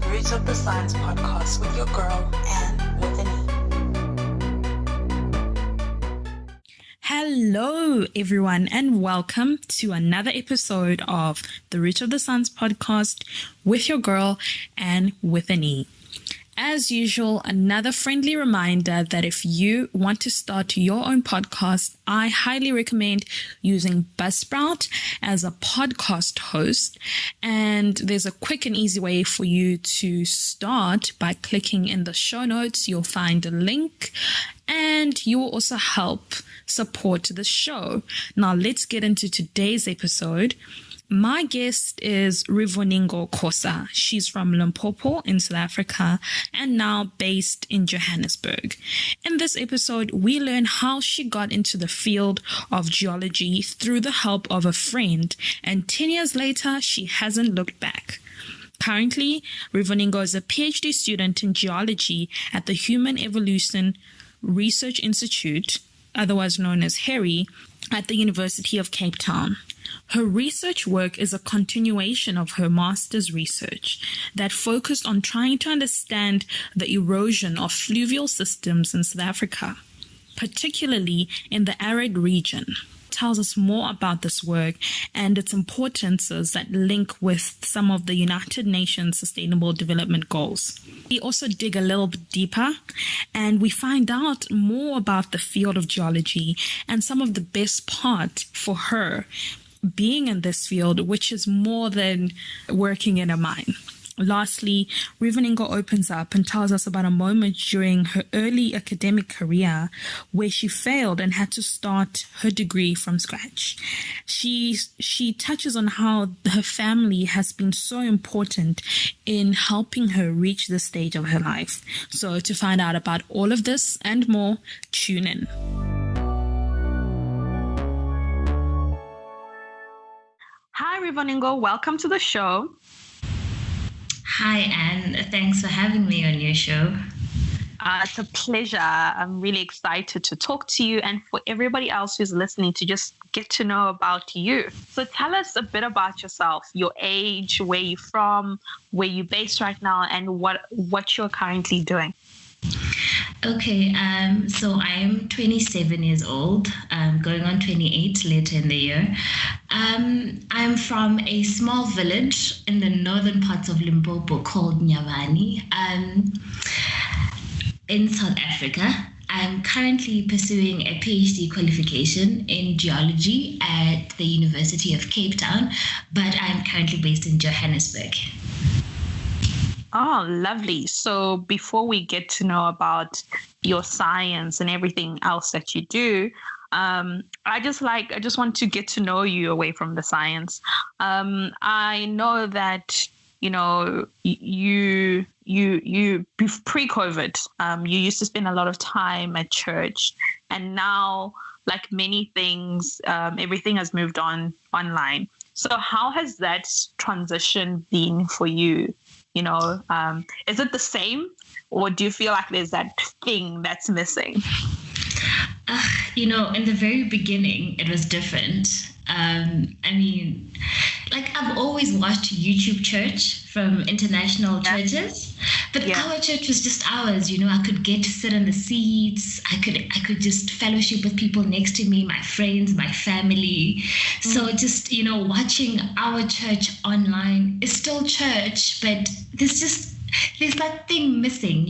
Roots of the Science podcast with your girl, Anne with an E. Hello, everyone, and welcome to another episode of the Roots of the Science podcast with your girl, Anne with an E. As usual, another friendly reminder that if you want to start your own podcast, I highly recommend using Buzzsprout as a podcast host. And there's a quick and easy way for you to start by clicking in the show notes. You'll find a link and you will also help support the show. Now, let's get into today's episode. My guest is Rivoningo Khosa. She's from Limpopo in South Africa and now based in Johannesburg. In this episode, we learn how she got into the field of geology through the help of a friend, and 10 years later, she hasn't looked back. Currently, Rivoningo is a PhD student in geology at the Human Evolution Research Institute, otherwise known as HERI, at the University of Cape Town. Her research work is a continuation of her master's research that focused on trying to understand the erosion of fluvial systems in South Africa, particularly in the arid region. Tells us more about this work and its importances that link with some of the United Nations Sustainable Development Goals. We also dig a little bit deeper and we find out more about the field of geology and some of the best part for her being in this field, which is more than working in a mine. Lastly, Rivoningo opens up and tells us about a moment during her early academic career where she failed and had to start her degree from scratch. She touches on how her family has been so important in helping her reach this stage of her life. So to find out about all of this and more, tune in. Hi, Rivoningo. Welcome to the show. Hi, Anne. Thanks for having me on your show. It's a pleasure. I'm really excited to talk to you and for everybody else who's listening to just get to know about you. So tell us a bit about yourself, your age, where you're from, where you're based right now, and what you're currently doing. Okay, so I am 27 years old, going on 28 later in the year. I'm from a small village in the northern parts of Limpopo called Nyavani, in South Africa. I'm currently pursuing a PhD qualification in geology at the University of Cape Town, but I'm currently based in Johannesburg. Oh, lovely. So before we get to know about your science and everything else that you do, I just want to get to know you away from the science. I know that, you pre-COVID, you used to spend a lot of time at church, and now, like many things, everything has moved on online. So how has that transition been for you? Is it the same, or do you feel like there's that thing that's missing? In the very beginning, it was different. I've always watched YouTube church from international churches, but our church was just ours. I could get to sit in the seats. I could just fellowship with people next to me, my friends, my family. So just, watching our church online is still church, but there's that thing missing,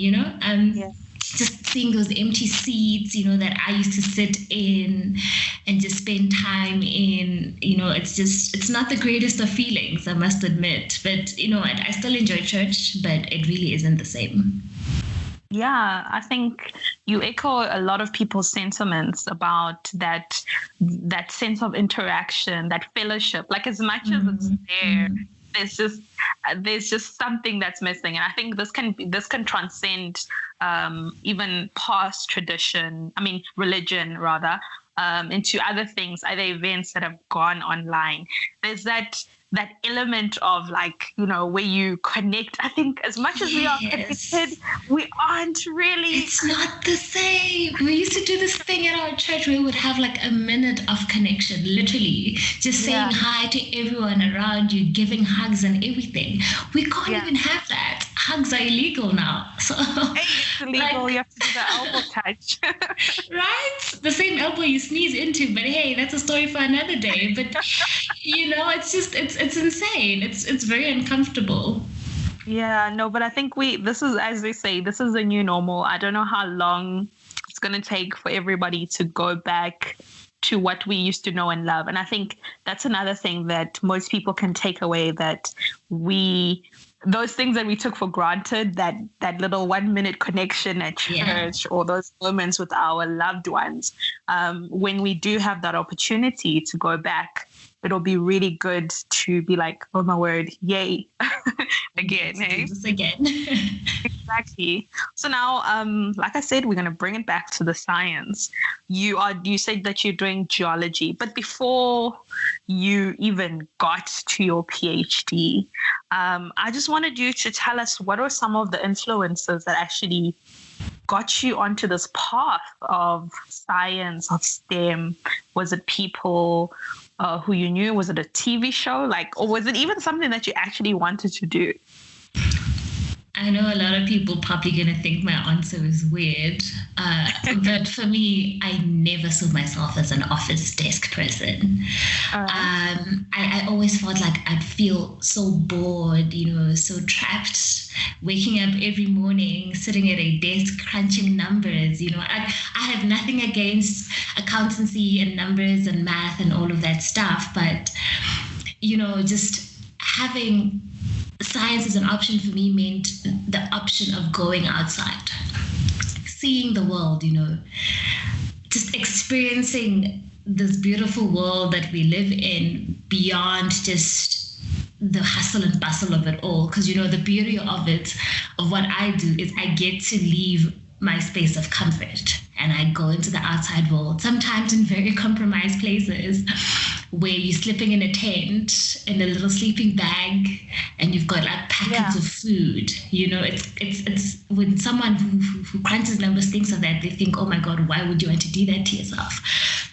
Just seeing those empty seats, that I used to sit in and just spend time in, it's not the greatest of feelings, I must admit. But, I still enjoy church, but it really isn't the same. Yeah, I think you echo a lot of people's sentiments about that sense of interaction, that fellowship. Like as much as it's there, there's just something that's missing, and I think this can transcend even past religion rather, into other things, other events that have gone online. There's that element of where you connect. I think as much as we are connected, we aren't really. It's not the same. We used to do this thing at our church where we would have like a minute of connection, literally just saying hi to everyone around you, giving hugs and everything. We can't even have that. hugs are illegal now. So Hey, it's illegal. You have to do the elbow touch. right? The same elbow you sneeze into, but hey, that's a story for another day. But it's just it's insane. It's very uncomfortable. Yeah, no, but I think this is, as they say, this is a new normal. I don't know how long it's going to take for everybody to go back to what we used to know and love. And I think that's another thing that most people can take away, that those things that we took for granted, that little 1 minute connection at church, or those moments with our loved ones, when we do have that opportunity to go back, it'll be really good to be like, oh my word, yay, again. Hey? This again. Exactly. So now, like I said, we're going to bring it back to the science. You said that you're doing geology, but before you even got to your PhD, I just wanted you to tell us what are some of the influences that actually got you onto this path of science, of STEM? Was it people who you knew? Was it a TV show? Or was it even something that you actually wanted to do? I know a lot of people probably going to think my answer is weird, but for me, I never saw myself as an office desk person. I always felt like I'd feel so bored, so trapped, waking up every morning, sitting at a desk, crunching numbers. I have nothing against accountancy and numbers and math and all of that stuff, but, just having science as an option for me meant the option of going outside, seeing the world, just experiencing this beautiful world that we live in beyond just the hustle and bustle of it all. Because, the beauty of what I do is I get to leave my space of comfort and I go into the outside world, sometimes in very compromised places, where you're sleeping in a tent in a little sleeping bag and you've got packets of food. It's when someone who crunches numbers thinks of that, they think, oh my God, why would you want to do that to yourself?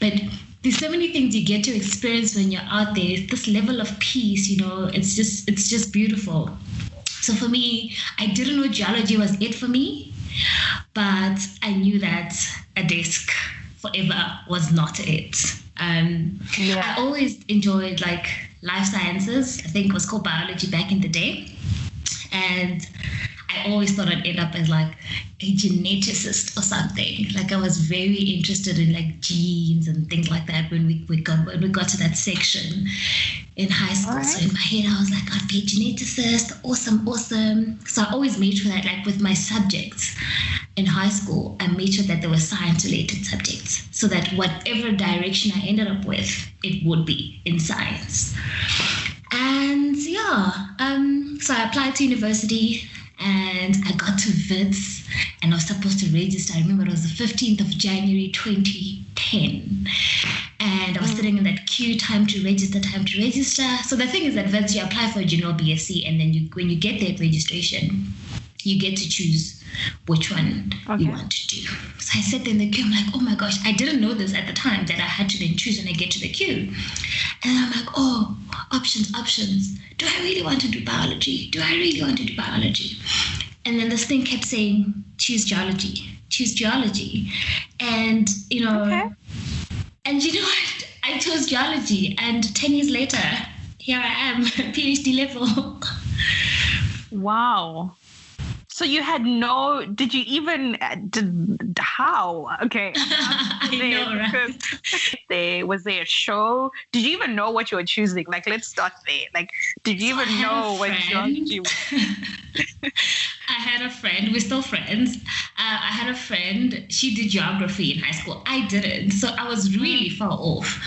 But there's so many things you get to experience when you're out there. It's this level of peace, it's just beautiful. So for me, I didn't know geology was it for me, but I knew that a desk forever was not it. I always enjoyed life sciences. I think it was called biology back in the day. And I always thought I'd end up as a geneticist or something. I was very interested in genes and things like that when we got to that section in high school. Right. So in my head, I was like, I'd be a geneticist. Awesome. So I always made sure that with my subjects in high school, I made sure that there were science-related subjects so that whatever direction I ended up with, it would be in science. And so I applied to university and I got to Wits and I was supposed to register. I remember it was the 15th of January 2010. And I was sitting in that queue, time to register. So the thing is that Wits, you apply for a general BSc, and then when you get that registration, you get to choose which one you want to do. So I sat in the queue. I'm like, oh my gosh, I didn't know this at the time, that I had to then choose when I get to the queue. And I'm like, oh, options. Do I really want to do biology? And then this thing kept saying, choose geology. And, and you know what? I chose geology. And 10 years later, here I am, PhD level. Wow. So you had how? Okay. I know, right? Was there a show? Did you even know what you were choosing? Let's start there. Did you even know what geology was? I had a friend, we're still friends. I had a friend, she did geography in high school. I didn't. So I was really far off.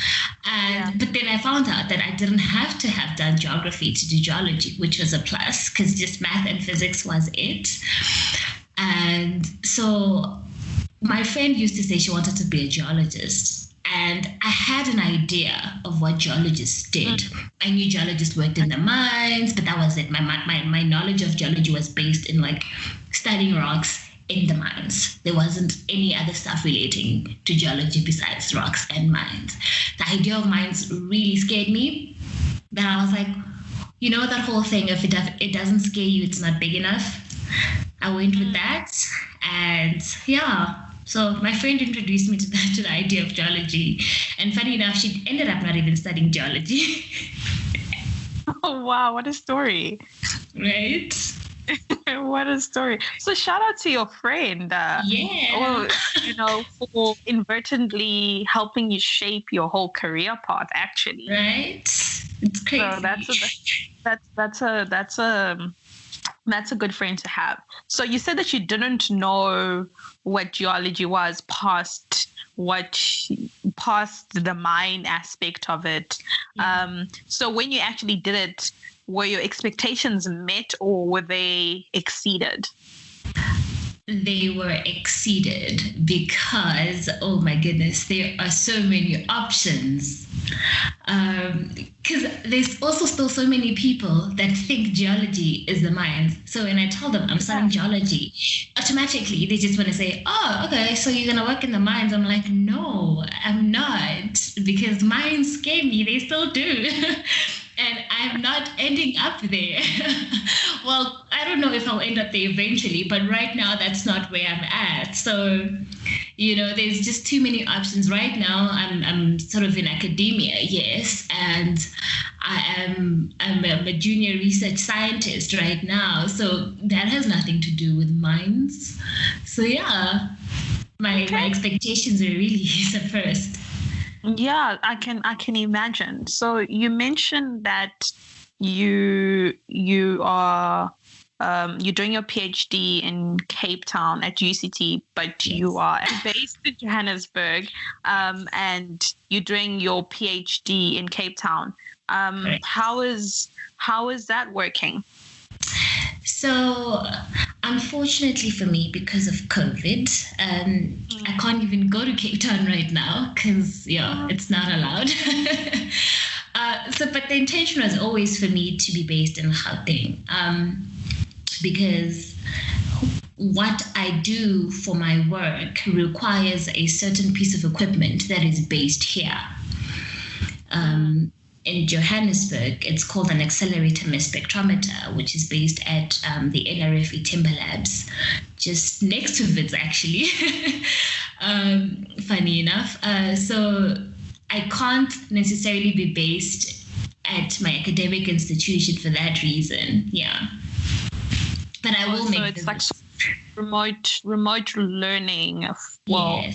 But then I found out that I didn't have to have done geography to do geology, which was a plus, because just math and physics was it. And so my friend used to say she wanted to be a geologist. And I had an idea of what geologists did. I knew geologists worked in the mines, but that was it. My knowledge of geology was based in studying rocks in the mines. There wasn't any other stuff relating to geology besides rocks and mines. The idea of mines really scared me. But I was like, that whole thing, if it doesn't scare you, it's not big enough. I went with that, and yeah. So my friend introduced me to the idea of geology, and funny enough, she ended up not even studying geology. Oh wow, what a story! Right? What a story! So shout out to your friend, Yeah. for inadvertently helping you shape your whole career path. Actually, Right? It's crazy. So that's a good friend to have. So you said that you didn't know what geology was past the mine aspect of it. Yeah. So when you actually did it, were your expectations met or were they exceeded? They were exceeded because, oh my goodness, there are so many options. Because there's also still so many people that think geology is the mines. So when I tell them I'm studying geology, automatically they just want to say, oh, okay, so you're going to work in the mines. I'm like, no, I'm not, because mines scare me. They still do. And I'm not ending up there. Well, I don't know if I'll end up there eventually, but right now that's not where I'm at. So, there's just too many options. Right now, I'm sort of in academia, yes, and I'm a junior research scientist right now. So that has nothing to do with mines. So yeah, my expectations are really suppressed. Yeah, I can imagine. So you mentioned that you are you're doing your PhD in Cape Town at UCT, but you are based in Johannesburg, and you're doing your PhD in Cape Town. How is that working? So, unfortunately for me, because of COVID, I can't even go to Cape Town right now because, it's not allowed. But the intention was always for me to be based in Gauteng, because what I do for my work requires a certain piece of equipment that is based here. In Johannesburg, it's called an accelerator mass spectrometer, which is based at the LRFE Timber Labs, just next to Wits, actually. Funny enough. So I can't necessarily be based at my academic institution for that reason. Yeah. But I will make it's like remote learning. Yes,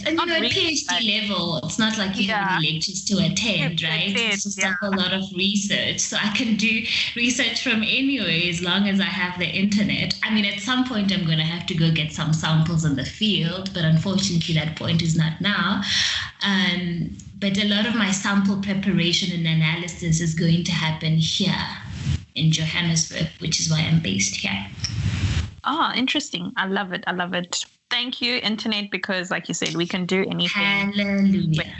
and at PhD level, it's not like you have any lectures to attend, right? It's just like a lot of research. So I can do research from anywhere as long as I have the internet. I mean, at some point, I'm going to have to go get some samples in the field, but unfortunately, that point is not now. But a lot of my sample preparation and analysis is going to happen here in Johannesburg, which is why I'm based here. Interesting. I love it. Thank you, internet, because like you said, we can do anything. Hallelujah.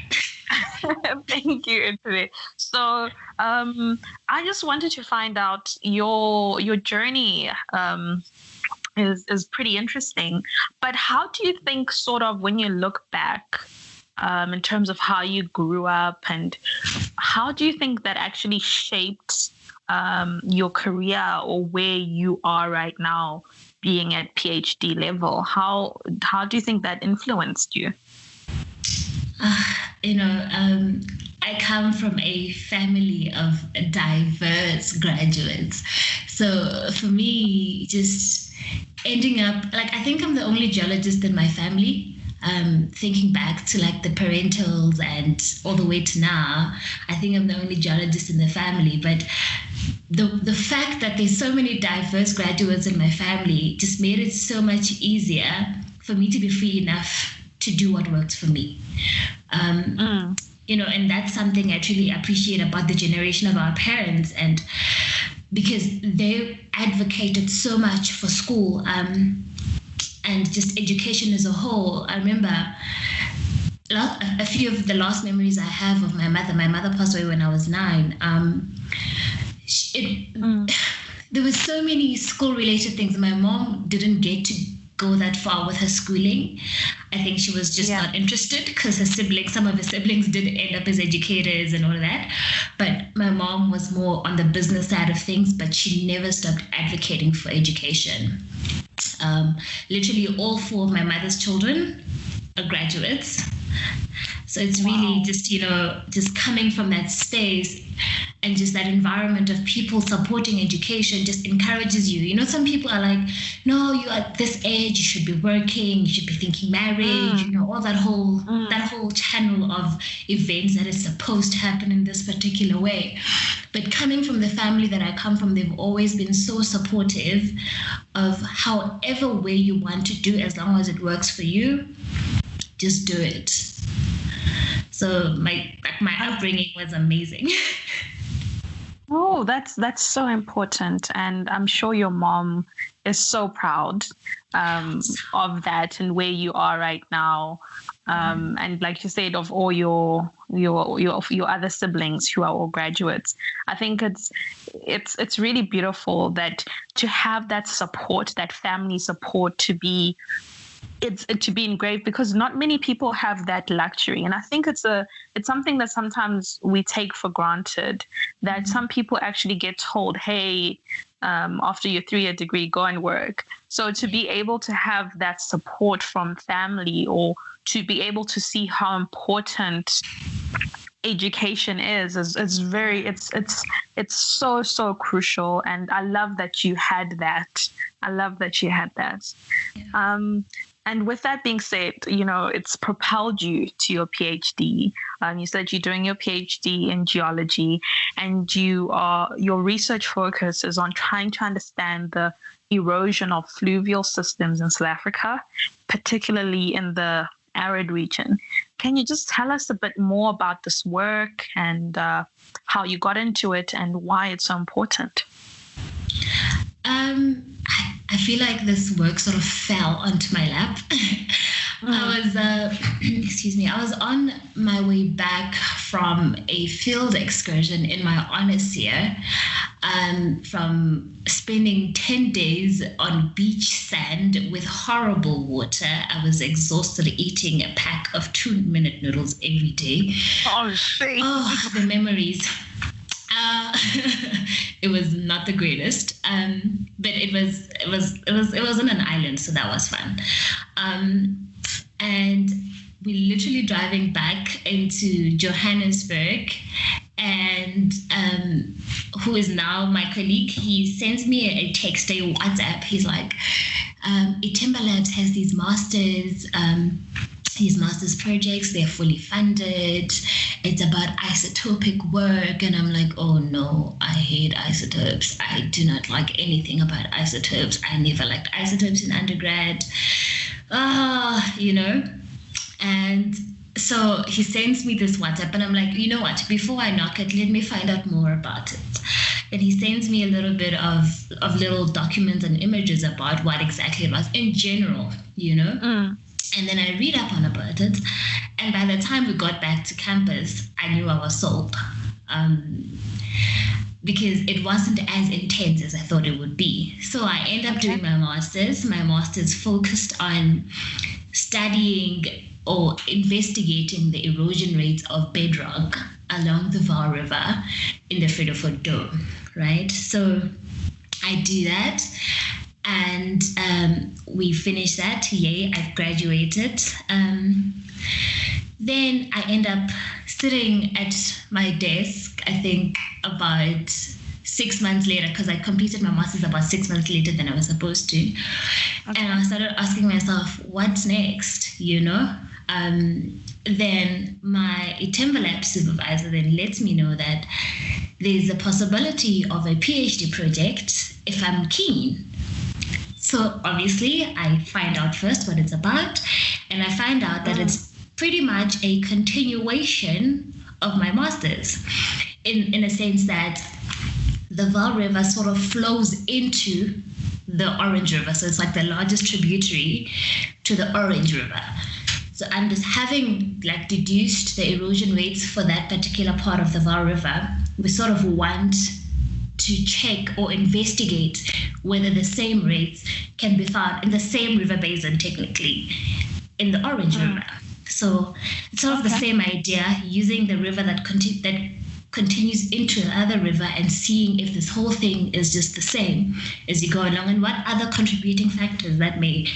Thank you, internet. So I just wanted to find out your journey is pretty interesting. But how do you think, sort of, when you look back in terms of how you grew up, and how do you think that actually shaped your career or where you are right now, being at PhD level? How do you think that influenced you? I come from a family of diverse graduates. So for me, just ending up, I think I'm the only geologist in my family. Thinking back to the parentals and all the way to now, I think I'm the only geologist in the family. But the fact that there's so many diverse graduates in my family just made it so much easier for me to be free enough to do what works for me. And that's something I truly appreciate about the generation of our parents, and because they advocated so much for school and just education as a whole. I remember a few of the last memories I have of my mother. My mother passed away when I was 9. There were so many school-related things. My mom didn't get to go that far with her schooling. I think she was just not interested because some of her siblings did end up as educators and all of that. But my mom was more on the business side of things, but she never stopped advocating for education. Literally all 4 of my mother's children are graduates. So it's really just, just coming from that space and just that environment of people supporting education just encourages you. Some people are like, no, you are at this age, you should be working, you should be thinking marriage, all that whole channel of events that is supposed to happen in this particular way. But coming from the family that I come from, they've always been so supportive of however way you want to do, as long as it works for you, just do it. So my upbringing was amazing. Oh, that's so important, and I'm sure your mom is so proud of that and where you are right now. And like you said, of all your other siblings who are all graduates, I think it's really beautiful that to have that support, that family support, to be engraved, because not many people have that luxury. And I think it's something that sometimes we take for granted, that some people actually get told, hey, after your 3-year degree, go and work. So to be able to have that support from family, or to be able to see how important education is so crucial. And I love that you had that. Yeah. And with that being said, it's propelled you to your PhD. You said you're doing your PhD in geology, and your research focus is on trying to understand the erosion of fluvial systems in South Africa, particularly in the arid region. Can you just tell us a bit more about this work and how you got into it and why it's so important? I feel like this work sort of fell onto my lap. I was on my way back from a field excursion in my honors year, from spending 10 days on beach sand with horrible water. I was exhausted, eating a pack of 2-minute noodles every day. Oh, shit. Oh, the memories. It was not the greatest, but it was on an island, so that was fun. And we literally driving back into Johannesburg, and who is now my colleague, he sends me a text, a WhatsApp. He's like, Itemba Labs has these masters projects, they're fully funded, it's about isotopic work. And I'm like, oh no, I hate isotopes. I do not like anything about isotopes. I never liked isotopes in undergrad. And so he sends me this WhatsApp, and I'm like, you know what, before I knock it, let me find out more about it. And he sends me a little bit of little documents and images about what exactly it was in general, And then I read up on about it. And by the time we got back to campus, I knew I was sold. Because it wasn't as intense as I thought it would be. So I ended up doing my master's. My master's focused on studying or investigating the erosion rates of bedrock along the Vaal River in the Vredefort Dome, right? So I do that. And we finished that. Yay, I've graduated. Then I end up sitting at my desk, I think about 6 months later, because I completed my master's about 6 months later than I was supposed to. Okay. And I started asking myself, what's next, Then my Itemba Lab supervisor then lets me know that there's a possibility of a PhD project if I'm keen. So obviously I find out first what it's about, and I find out that it's pretty much a continuation of my master's in a sense that the Vaal River sort of flows into the Orange River. So it's like the largest tributary to the Orange River. So I'm just having deduced the erosion rates for that particular part of the Vaal River. We sort of want to check or investigate whether the same rates can be found in the same river basin, technically, in the Orange River. So it's sort of the same idea, using the river that continues into another river and seeing if this whole thing is just the same as you go along, and what other contributing factors that may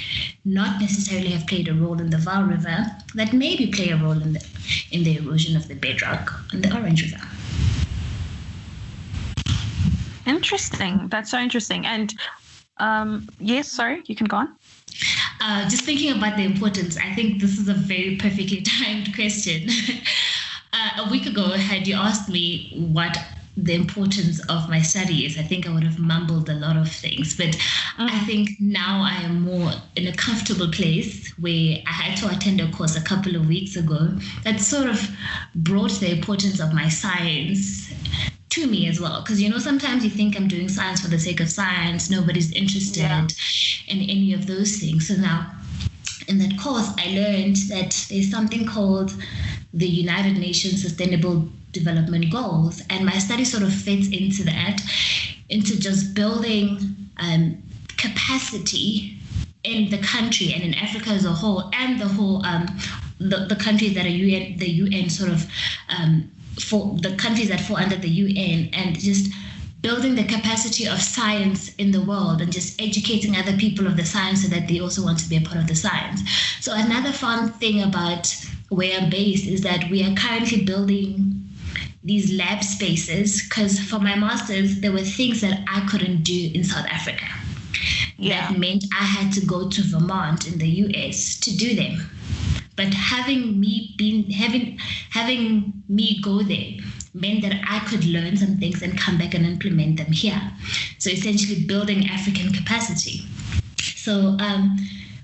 not necessarily have played a role in the Vaal River that maybe play a role in the erosion of the bedrock on the Orange River. Interesting. That's so interesting. And yes, sorry, you can go on. Just thinking about the importance, I think this is a very perfectly timed question. A week ago, had you asked me what the importance of my study is, I think I would have mumbled a lot of things. But I think now I am more in a comfortable place where I had to attend a course a couple of weeks ago that sort of brought the importance of my science to me as well. Because, sometimes you think I'm doing science for the sake of science. Nobody's interested in any of those things. So now in that course, I learned that there's something called the United Nations Sustainable Development Goals. And my study sort of fits into that, into just building capacity in the country and in Africa as a whole, and the whole, the countries that are the UN sort of, for the countries that fall under the UN, and just building the capacity of science in the world and just educating other people of the science so that they also want to be a part of the science. So another fun thing about where I'm based is that we are currently building these lab spaces, because for my master's, there were things that I couldn't do in South Africa. Yeah. That meant I had to go to Vermont in the US to do them. But having me go there meant that I could learn some things and come back and implement them here. So essentially building African capacity. So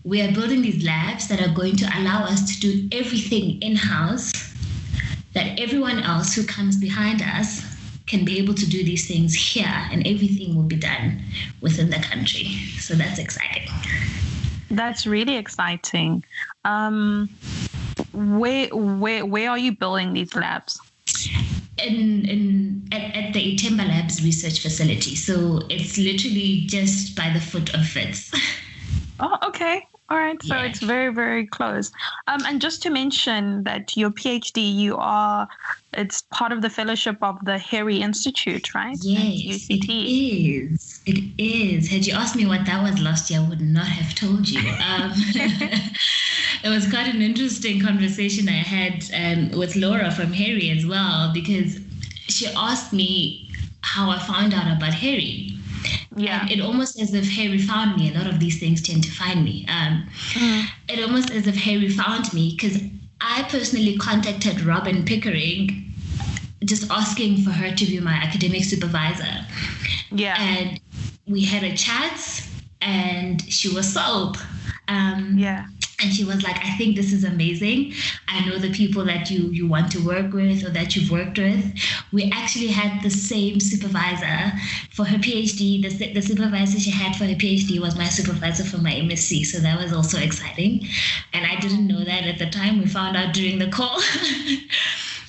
we are building these labs that are going to allow us to do everything in-house, that everyone else who comes behind us can be able to do these things here, and everything will be done within the country. So that's exciting. That's really exciting. Where are you building these labs? At the Itemba Labs research facility. So it's literally just by the foot of Wits. Oh, okay. All right. So it's very, very close. And just to mention that your PhD, it's part of the fellowship of the Hairy Institute, right? Yes, it is. It is. Had you asked me what that was last year, I would not have told you. It was quite an interesting conversation I had with Laura from Hairy as well, because she asked me how I found out about Hairy. Yeah, and it almost as if Harry found me. A lot of these things tend to find me. It almost as if Harry found me, because I personally contacted Robin Pickering, just asking for her to be my academic supervisor. Yeah, and we had a chat, and she was sold. And she was like, I think this is amazing. I know the people that you want to work with or that you've worked with. We actually had the same supervisor for her PhD. The supervisor she had for her PhD was my supervisor for my MSc. So that was also exciting. And I didn't know that at the time. We found out during the call.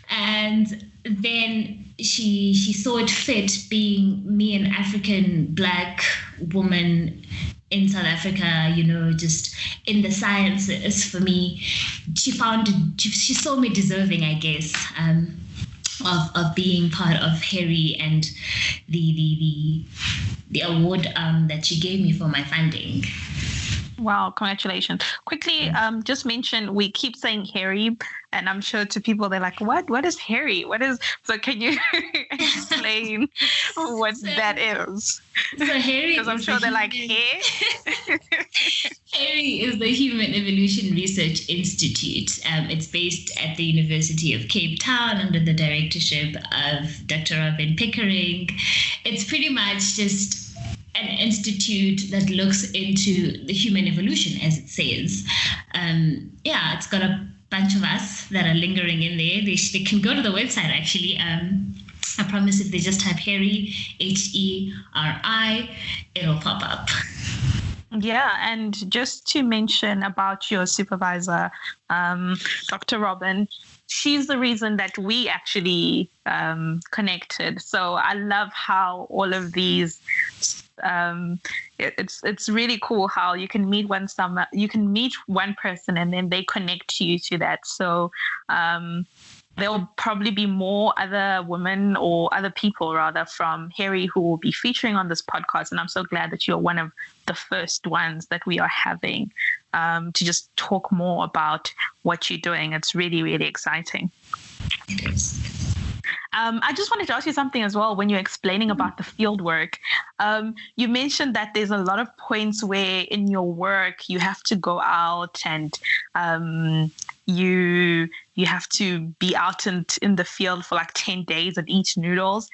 And then she saw it fit, being me, an African Black woman in South Africa, just in the sciences. For me, she saw me deserving, I guess, of being part of Hairy and the award that she gave me for my funding. Wow, congratulations. Quickly, just mention, we keep saying Hairy, and I'm sure to people they're like, what is Hairy? So can you explain what that is? So Hairy, because I'm sure they're like, hair? Hairy is the Human Evolution Research Institute. It's based at the University of Cape Town under the directorship of Dr. Robin Pickering. It's pretty much just an institute that looks into the human evolution, as it says. It's got a bunch of us that are lingering in there. They can go to the website, actually. I promise if they just type Hairy, HERI, it'll pop up. Yeah, and just to mention about your supervisor, Dr. Robin, she's the reason that we actually connected. So I love how all of these, it's really cool how you can meet one person and then they connect you to that. So there'll probably be more other women or other people rather from Harry who will be featuring on this podcast. And I'm so glad that you're one of the first ones that we are having to just talk more about what you're doing. It's really, really exciting. It is. I just wanted to ask you something as well when you're explaining about the field work. You mentioned that there's a lot of points where in your work you have to go out and you have to be out in the field for like 10 days at each noodles.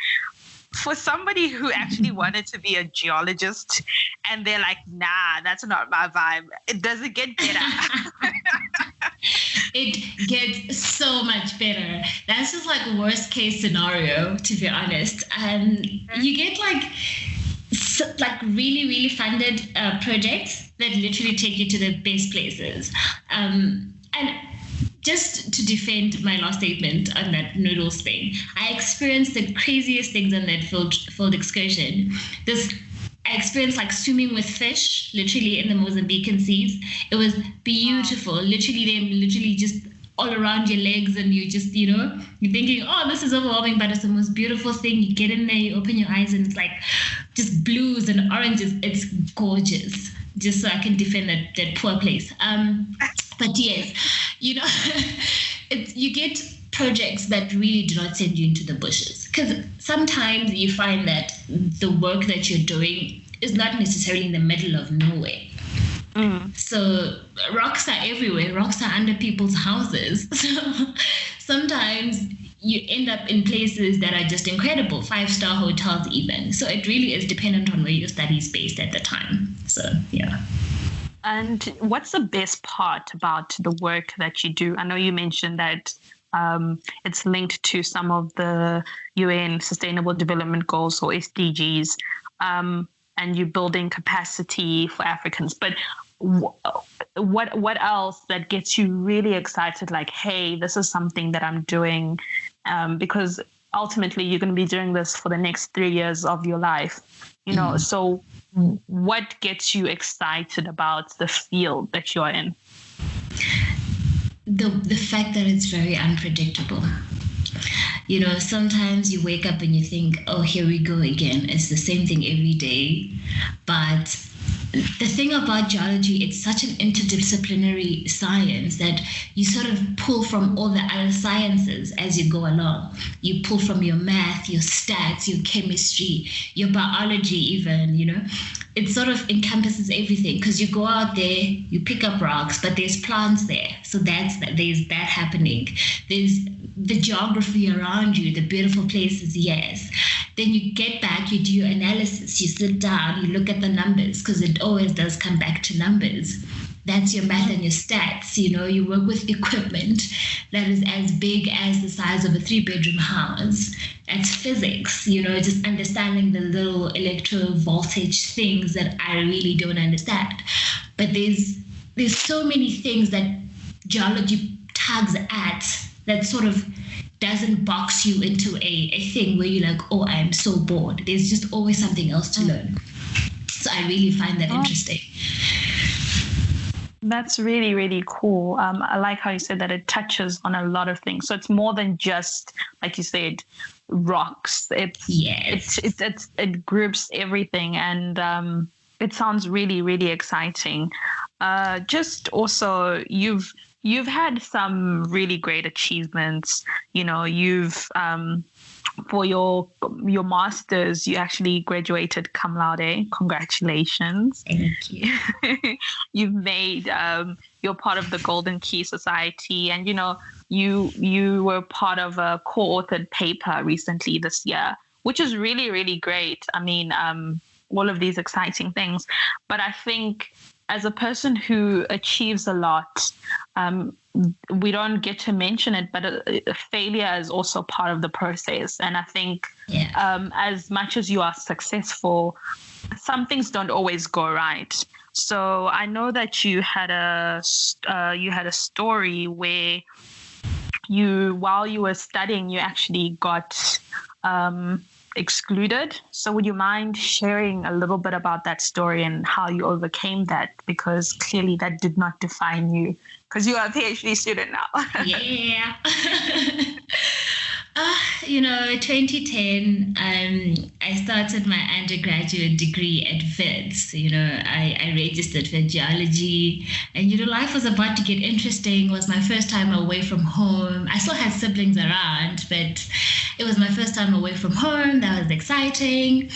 For somebody who actually wanted to be a geologist and they're like, nah, that's not my vibe, it doesn't get better. It gets so much better. That's just like worst case scenario, to be honest. You get like really, really funded projects that literally take you to the best places. And just to defend my last statement on that noodles thing, I experienced the craziest things on that field excursion. I experienced like swimming with fish, literally in the Mozambican seas. It was beautiful. Literally just all around your legs, and you just, you're thinking, oh, this is overwhelming, but it's the most beautiful thing. You get in there, you open your eyes, and it's like just blues and oranges. It's gorgeous. Just so I can defend that poor place. But yes, you get projects that really do not send you into the bushes, because sometimes you find that the work that you're doing is not necessarily in the middle of nowhere. So rocks are everywhere. Rocks are under people's houses. So sometimes you end up in places that are just incredible, 5-star hotels even. So it really is dependent on where your study is based at the time. So yeah. And what's the best part about the work that you do? I know you mentioned that it's linked to some of the UN Sustainable Development Goals, or SDGs, and you're building capacity for Africans. But what else that gets you really excited? Like, hey, this is something that I'm doing, because ultimately you're going to be doing this for the next 3 years of your life. So what gets you excited about the field that you're in? The fact that it's very unpredictable. Sometimes you wake up and you think, oh, here we go again. It's the same thing every day. But the thing about geology, it's such an interdisciplinary science that you sort of pull from all the other sciences as you go along. You pull from your math, your stats, your chemistry, your biology even, It sort of encompasses everything, because you go out there, you pick up rocks, but there's plants there. So there's that happening. There's the geography around you, the beautiful places, yes. Then you get back, you do your analysis, you sit down, you look at the numbers, because it always does come back to numbers. That's your math and your stats. You work with equipment that is as big as the size of a 3-bedroom house. That's physics, just understanding the little electrovoltage things that I really don't understand. But there's so many things that geology tugs at that sort of doesn't box you into a thing where you're like, oh, I'm so bored. There's just always something else to learn. So I really find that interesting. That's really, really cool. I like how you said that it touches on a lot of things. So it's more than just, like you said, rocks. It groups everything, and it sounds really, really exciting. Just also, you've had some really great achievements. You've for your master's, you actually graduated cum laude. Congratulations. Thank you. You've made, you're part of the Golden Key Society, and you were part of a co-authored paper recently this year, which is really, really great. I mean, all of these exciting things. But I think as a person who achieves a lot, we don't get to mention it, but failure is also part of the process. And I think as much as you are successful, some things don't always go right. So I know that you had a story where while you were studying, you actually got excluded. So would you mind sharing a little bit about that story and how you overcame that? Because clearly that did not define you, because you are a PhD student now. Yeah. 2010, I started my undergraduate degree at Wits. I registered for geology, and life was about to get interesting. It was my first time away from home. I still had siblings around, but it was my first time away from home. That was exciting.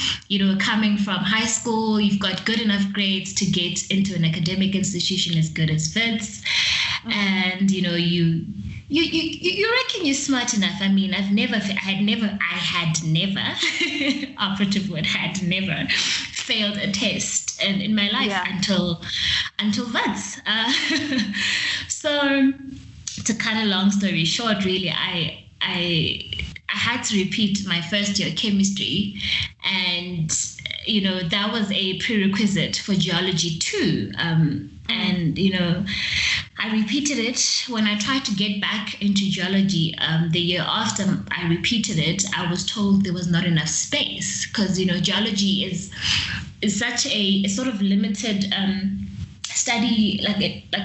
Coming from high school, you've got good enough grades to get into an academic institution as good as Wits, and you reckon you're smart enough. I mean, I had never operative word, had never failed a test in my life until Wits. So to cut a long story short, really, I had to repeat my first year chemistry, and that was a prerequisite for geology too. And I repeated it when I tried to get back into geology. The year after I repeated it, I was told there was not enough space, because geology is such a sort of limited study, like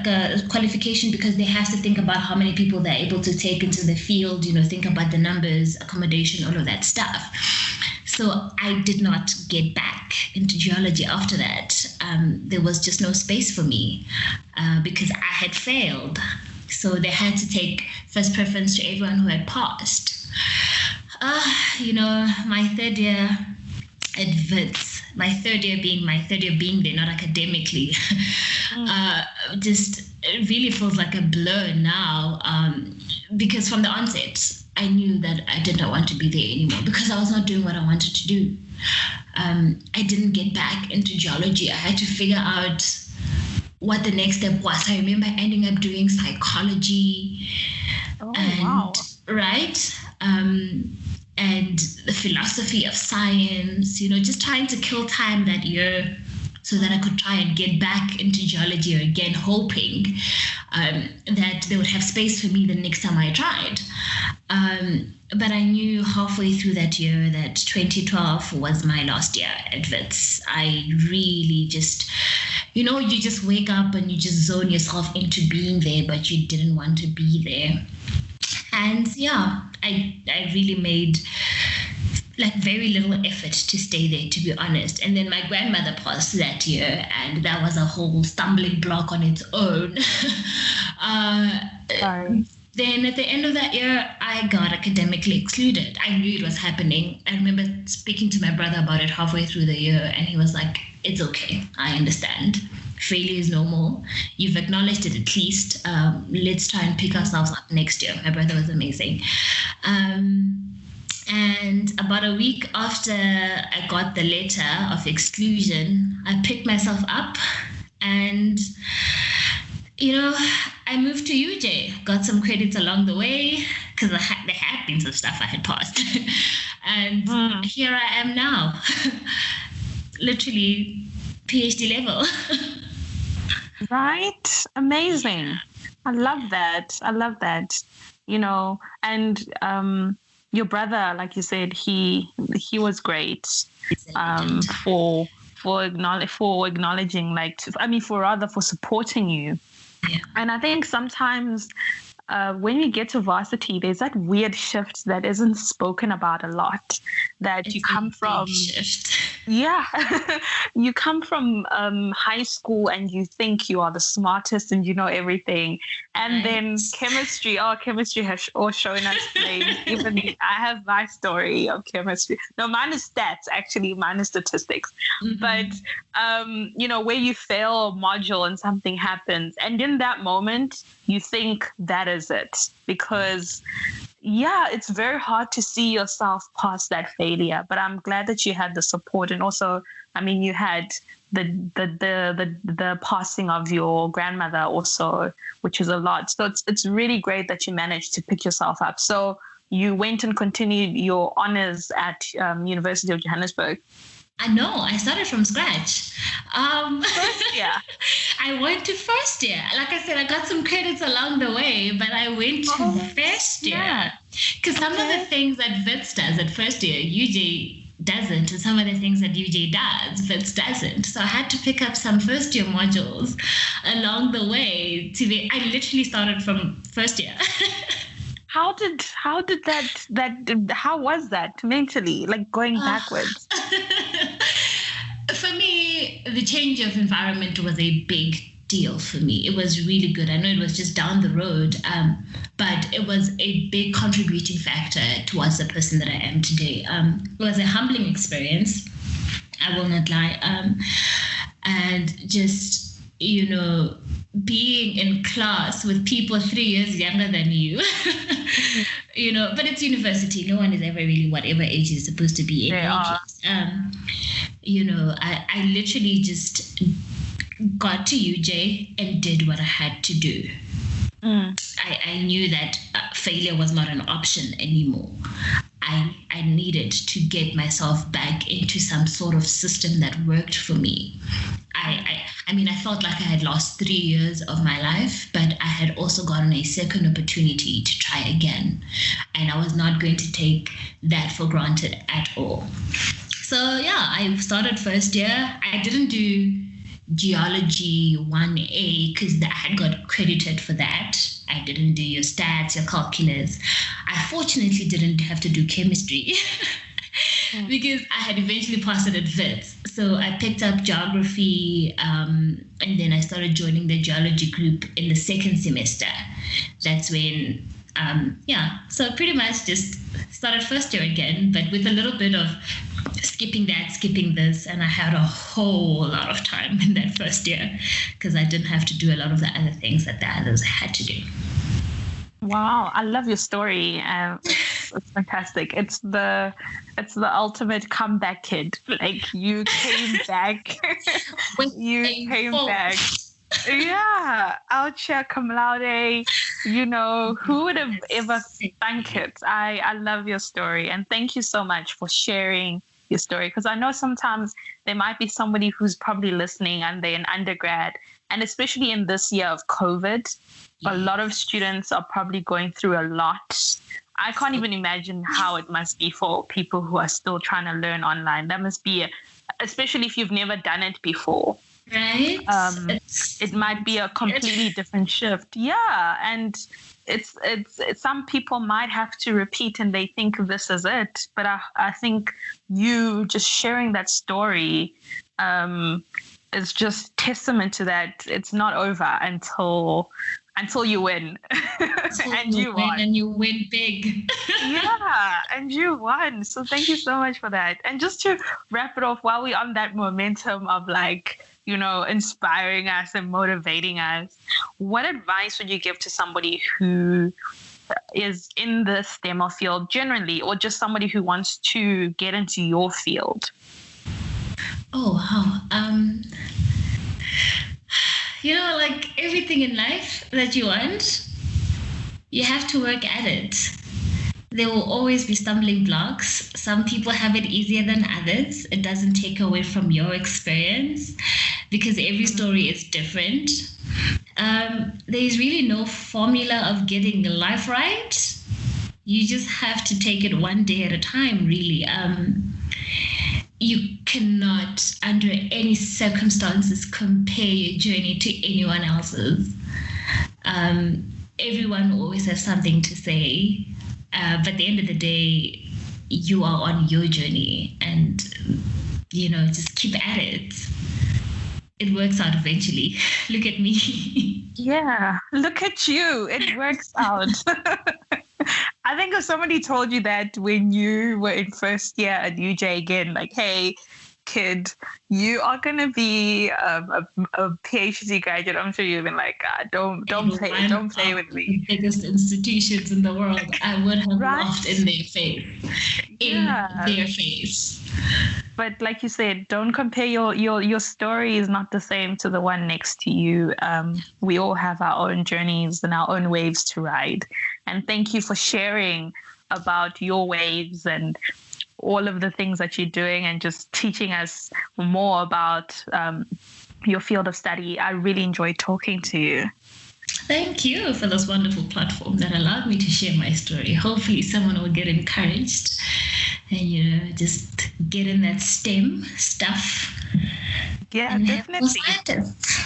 a qualification, because they have to think about how many people they're able to take into the field, think about the numbers, accommodation, all of that stuff. So I did not get back into geology after that. There was just no space for me because I had failed. So they had to take first preference to everyone who had passed. My third year at Wits, my third year being there, not academically, just it really feels like a blur now, because from the onset, I knew that I did not want to be there anymore because I was not doing what I wanted to do. I didn't get back into geology. I had to figure out what the next step was. I remember ending up doing psychology. Wow. Right? And the philosophy of science, just trying to kill time that year so that I could try and get back into geology again, hoping that they would have space for me the next time I tried. But I knew halfway through that year that 2012 was my last year at Wits. I really just, you just wake up and you just zone yourself into being there, but you didn't want to be there. And I really made very little effort to stay there, to be honest. And then my grandmother passed that year, and that was a whole stumbling block on its own. Sorry. Then at the end of that year, I got academically excluded. I knew it was happening. I remember speaking to my brother about it halfway through the year, and he was like, "It's okay. I understand. Failure is normal. You've acknowledged it at least. Let's try and pick ourselves up next year." My brother was amazing. And about a week after I got the letter of exclusion, I picked myself up and, I moved to UJ, got some credits along the way because there had been some stuff I had passed. And here I am now, literally PhD level. Right? Amazing. I love that. And your brother, like you said, he was great for acknowledging, for supporting you. Yeah. And I think sometimes when we get to varsity, there's that weird shift that isn't spoken about a lot. That it's you come from, shift. Yeah, you come from high school and you think you are the smartest and you know everything, and then chemistry has all shown us things. Even I have my story of chemistry. No, mine is stats. Actually, mine is statistics. Mm-hmm. But where you fail a module and something happens, and in that moment you think that is it, because it's very hard to see yourself past that failure. But I'm glad that you had the support, and also, you had the passing of your grandmother also, which is a lot. So it's really great that you managed to pick yourself up. So you went and continued your honors at University of Johannesburg. No, I started from scratch. First year. I went to first year. Like I said, I got some credits along the way, but I went to first year. Because some of the things that Wits does at first year, UJ doesn't, and some of the things that UJ does, Wits doesn't. So I had to pick up some first year modules along the way I literally started from first year. How was that mentally, like going backwards? For me, the change of environment was a big deal for me. It was really good. I know it was just down the road, but it was a big contributing factor towards the person that I am today. It was a humbling experience, I will not lie. And just, being in class with people 3 years younger than you, but it's university. No one is ever really whatever age is supposed to be in any case. I literally just got to UJ and did what I had to do. I knew that failure was not an option anymore. I needed to get myself back into some sort of system that worked for me. I felt like I had lost 3 years of my life, but I had also gotten a second opportunity to try again. And I was not going to take that for granted at all. So yeah, I started first year. I didn't do geology 1A because I had got credited for that. I didn't do your stats, your calculus. I fortunately didn't have to do chemistry because I had eventually passed it at Wits. So I picked up geography, and then I started joining the geology group in the second semester. That's when, so pretty much just started first year again, but with a little bit of skipping that, skipping this, and I had a whole lot of time in that first year because I didn't have to do a lot of the other things that the others had to do. Wow, I love your story. It's fantastic. It's the ultimate comeback kid. Like you came back. You came back. Yeah, out here cum laude. Who would have ever thunk it? I love your story, and thank you so much for sharing your story, because I know sometimes there might be somebody who's probably listening and they're an undergrad, and especially in this year of COVID, a lot of students are probably going through a lot. I can't even imagine how it must be for people who are still trying to learn online. That must be, especially if you've never done it before. Right. It might be a completely different shift. Yeah. And it's some people might have to repeat and they think this is it. But I think you just sharing that story is just testament to that. It's not over until you win. And you won. And you win big. Yeah, and you won. So thank you so much for that. And just to wrap it off, while we're on that momentum of inspiring us and motivating us, what advice would you give to somebody who is in the STEM field generally, or just somebody who wants to get into your field? Oh, wow. Like everything in life that you want, you have to work at it. There will always be stumbling blocks. Some people have it easier than others. It doesn't take away from your experience because every story is different. There's really no formula of getting life right. You just have to take it one day at a time, really. You cannot, under any circumstances, compare your journey to anyone else's. Everyone will always have something to say. But at the end of the day, you are on your journey and, just keep at it. It works out eventually. Look at me. Yeah, look at you. It works out. I think if somebody told you that when you were in first year at UJ again, like, hey, kid, you are going to be a PhD graduate, I'm sure you've been like, don't play with me. The biggest institutions in the world, I would have laughed in their face. Their face. But like you said, don't compare your story is not the same to the one next to you. We all have our own journeys and our own waves to ride. And thank you for sharing about your waves and all of the things that you're doing and just teaching us more about your field of study. I really enjoyed talking to you. Thank you for this wonderful platform that allowed me to share my story. Hopefully someone will get encouraged and just get in that STEM stuff. Yeah, and have more definitely. scientists.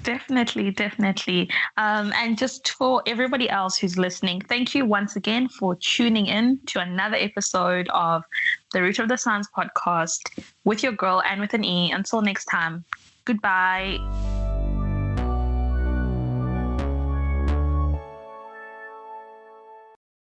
Definitely. And just for everybody else who's listening, thank you once again for tuning in to another episode of the Root of the Science podcast with your girl and with an E. Until next time, goodbye.